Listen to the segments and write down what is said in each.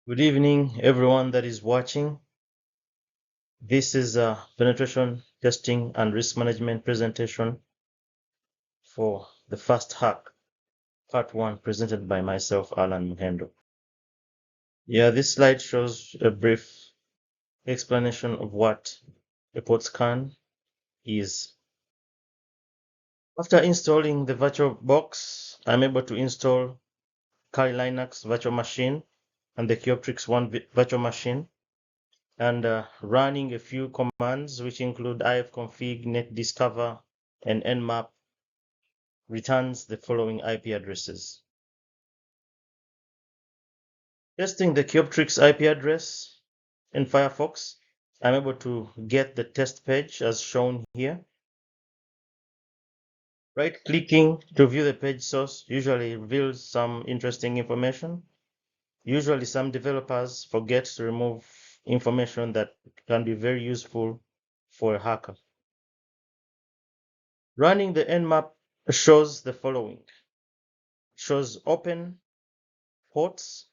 Good evening, everyone that is watching. This is a penetration testing and risk management presentation for the first hack, part 1, presented by myself, Alan Muhendo. This slide shows a brief explanation of what a port scan is. After installing the virtual box, I'm able to install Kali Linux virtual machine and the Kyoptrix One virtual machine, and running a few commands which include ifconfig, netdiscover, and nmap returns the following IP addresses. Testing the Kyoptrix IP address in Firefox, I'm able to get the test page as shown here. Right-clicking to view the page source usually reveals some interesting information. Usually some developers forget to remove information that can be very useful for a hacker. Running the nmap shows the following. It shows open ports.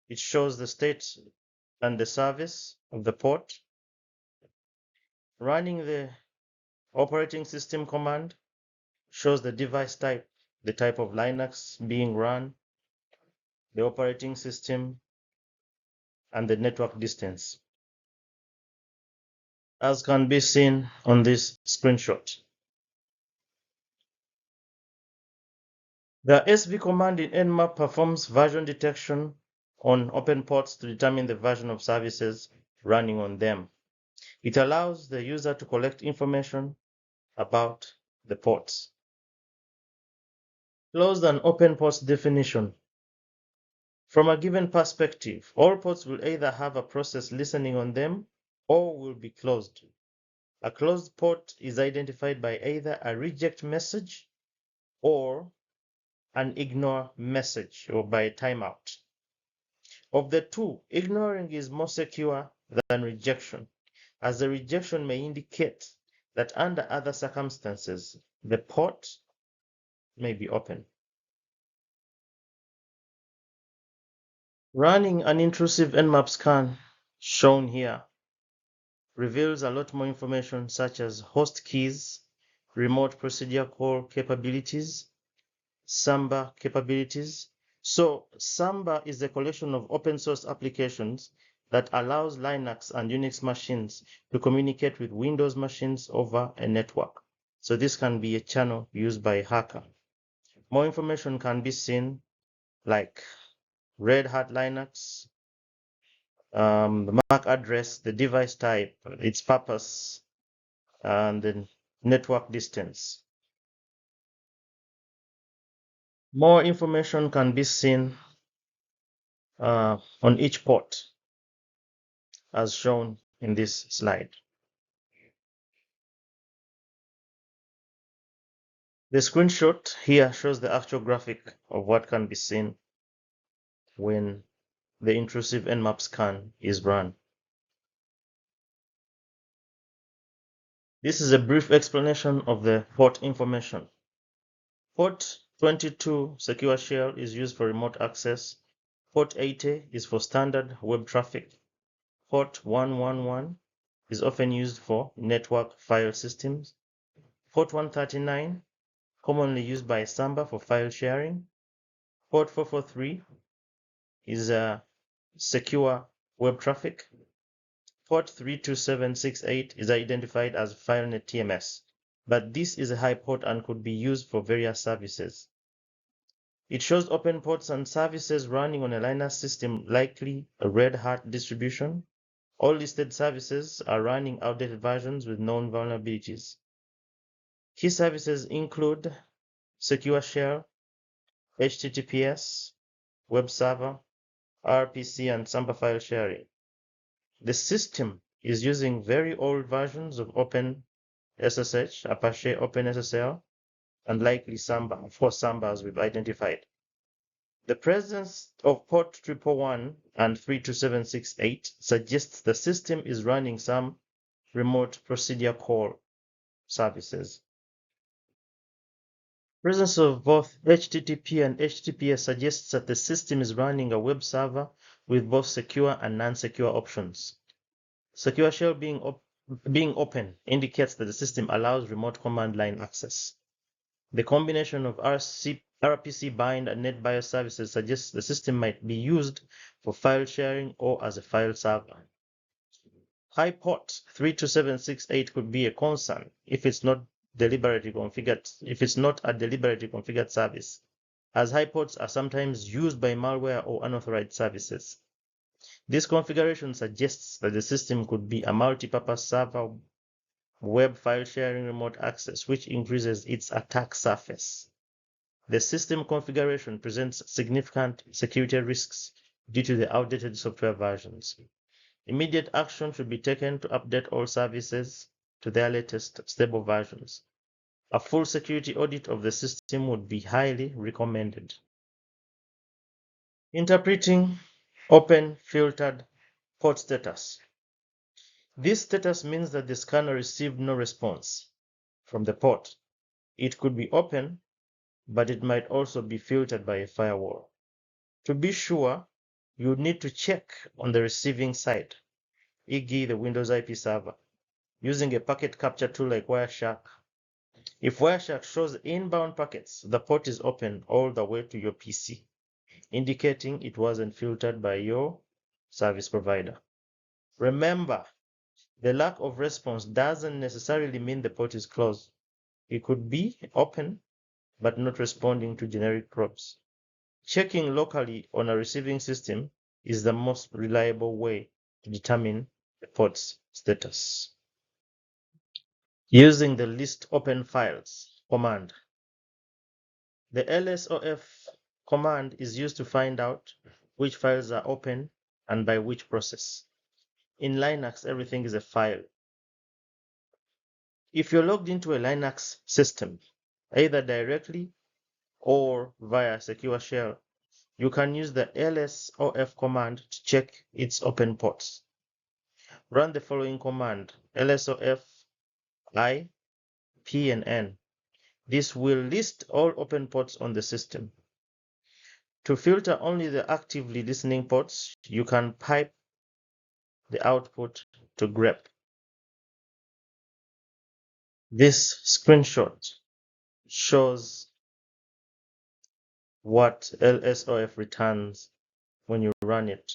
It shows the state and the service of the port. Running the operating system command shows the device type, the type of Linux being run, the operating system, and the network distance, as can be seen on this screenshot. The sv command in nmap performs version detection on open ports to determine the version of services running on them. It allows the user to collect information about the ports. Closed and open ports definition. From a given perspective, all ports will either have a process listening on them or will be closed. A closed port is identified by either a reject message or an ignore message, or by a timeout. Of the two, ignoring is more secure than rejection, as the rejection may indicate that under other circumstances, the port may be open. Running an intrusive nmap scan, shown here, reveals a lot more information such as host keys, remote procedure call capabilities, Samba capabilities. So Samba is a collection of open source applications that allows Linux and Unix machines to communicate with Windows machines over a network. So this can be a channel used by a hacker. More information can be seen, like Red Hat Linux, the MAC address, the device type, its purpose, and the network distance. More information can be seen on each port, as shown in this slide. The screenshot here shows the actual graphic of what can be seen when the intrusive nmap scan is run. This is a brief explanation of the port information. Port 22 secure shell is used for remote access. Port 80 is for standard web traffic. Port 111 is often used for network file systems. Port 139, commonly used by Samba for file sharing. Port 443 is a secure web traffic. Port 32768 is identified as FileNet TMS, but this is a high port and could be used for various services. It shows open ports and services running on a Linux system, likely a Red Hat distribution. All listed services are running outdated versions with known vulnerabilities. Key services include Secure Shell, HTTPS, Web Server, RPC, and Samba file sharing. The system is using very old versions of OpenSSH, Apache OpenSSL, and likely Samba, for Samba as we've identified. The presence of port 111 and 32768 suggests the system is running some remote procedure call services. Presence of both HTTP and HTTPS suggests that the system is running a web server with both secure and non-secure options. Secure shell being open indicates that the system allows remote command line access. The combination of RPC bind and NetBIOS services suggests the system might be used for file sharing or as a file server. High port 32768 could be a concern if it's not a deliberately configured service, as high ports are sometimes used by malware or unauthorized services. This configuration suggests that the system could be a multi-purpose server web file sharing remote access, which increases its attack surface. The system configuration presents significant security risks due to the outdated software versions. Immediate action should be taken to update all services to their latest stable versions. A full security audit of the system would be highly recommended. Interpreting open filtered port status. This status means that the scanner received no response from the port. It could be open, but it might also be filtered by a firewall. To be sure, you need to check on the receiving side, e.g. the Windows IP server, using a packet capture tool like Wireshark. If Wireshark shows inbound packets, the port is open all the way to your PC, indicating it wasn't filtered by your service provider. Remember, the lack of response doesn't necessarily mean the port is closed. It could be open, but not responding to generic probes. Checking locally on a receiving system is the most reliable way to determine the port's status. Using the list open files command. The lsof command is used to find out which files are open and by which process. In Linux, everything is a file. If you're logged into a Linux system, either directly or via secure shell, you can use the lsof command to check its open ports. Run the following command, lsof I, p, and n. This will list all open ports on the system. To filter only the actively listening ports, you can pipe the output to grep. This screenshot shows what lsof returns when you run it.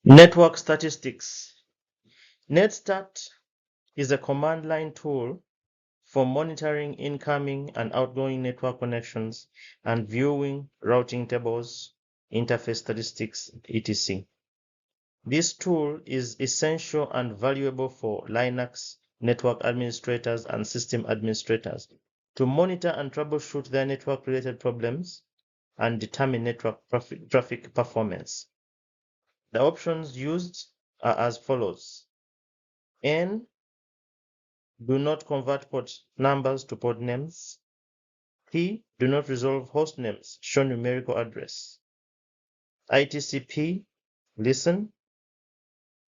Network statistics. NetStat is a command line tool for monitoring incoming and outgoing network connections and viewing routing tables, interface statistics, etc. This tool is essential and valuable for Linux network administrators and system administrators to monitor and troubleshoot their network-related problems and determine network traffic performance. The options used are as follows. N, do not convert port numbers to port names. P, do not resolve host names, show numerical address. ITCP, listen.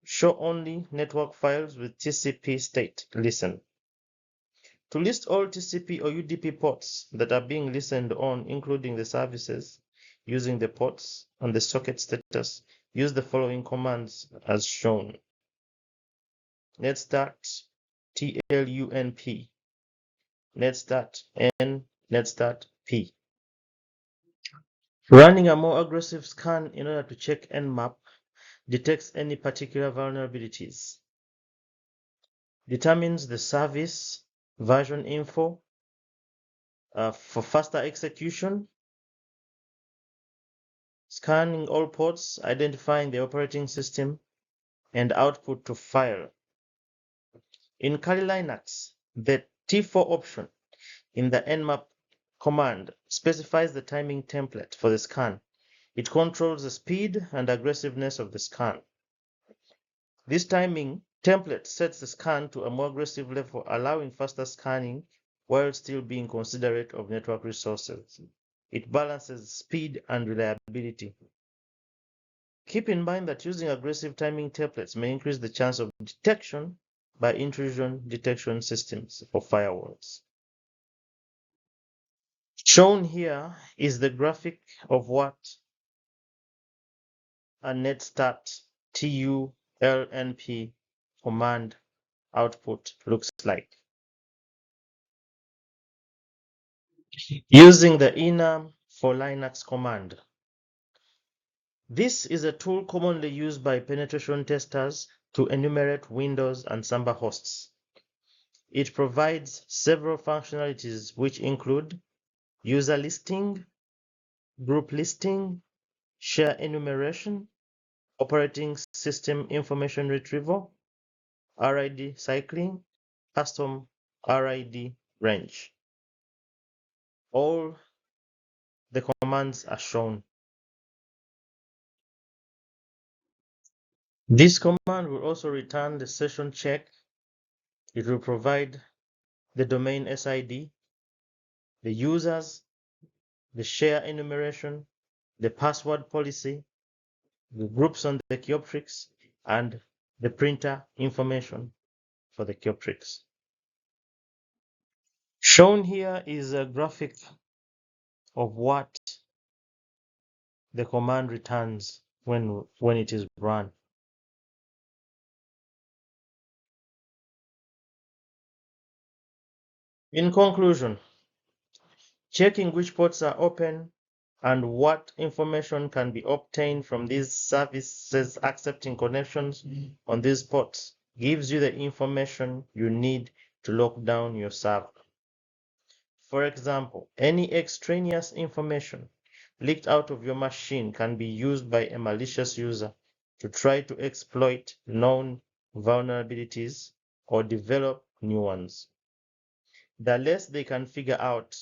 Show only network files with TCP state, listen. To list all TCP or UDP ports that are being listened on, including the services using the ports and the socket status, use the following commands as shown. netstat tlunp, netstat n, netstat p. Running a more aggressive scan in order to check Nmap detects any particular vulnerabilities, determines the service version info for faster execution, scanning all ports, identifying the operating system, and output to file. In Kali Linux, the T4 option in the Nmap command specifies the timing template for the scan. It controls the speed and aggressiveness of the scan. This timing template sets the scan to a more aggressive level, allowing faster scanning while still being considerate of network resources. It balances speed and reliability. Keep in mind that using aggressive timing templates may increase the chance of detection by intrusion detection systems or firewalls. Shown here is the graphic of what a netstart TULNP command output looks like. Using the enum for Linux command. This is a tool commonly used by penetration testers to enumerate Windows and Samba hosts. It provides several functionalities which include user listing, group listing, share enumeration, operating system information retrieval, RID cycling, custom RID range. All the commands are shown. This command will also return the session check. It will provide the domain SID, the users, the share enumeration, the password policy, the groups on the Kyoptrix, and the printer information for the Kyoptrix. Shown here is a graphic of what the command returns when it is run. In conclusion, checking which ports are open and what information can be obtained from these services accepting connections on these ports gives you the information you need to lock down your server. For example, any extraneous information leaked out of your machine can be used by a malicious user to try to exploit known vulnerabilities or develop new ones. The less they can figure out,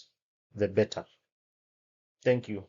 the better. Thank you.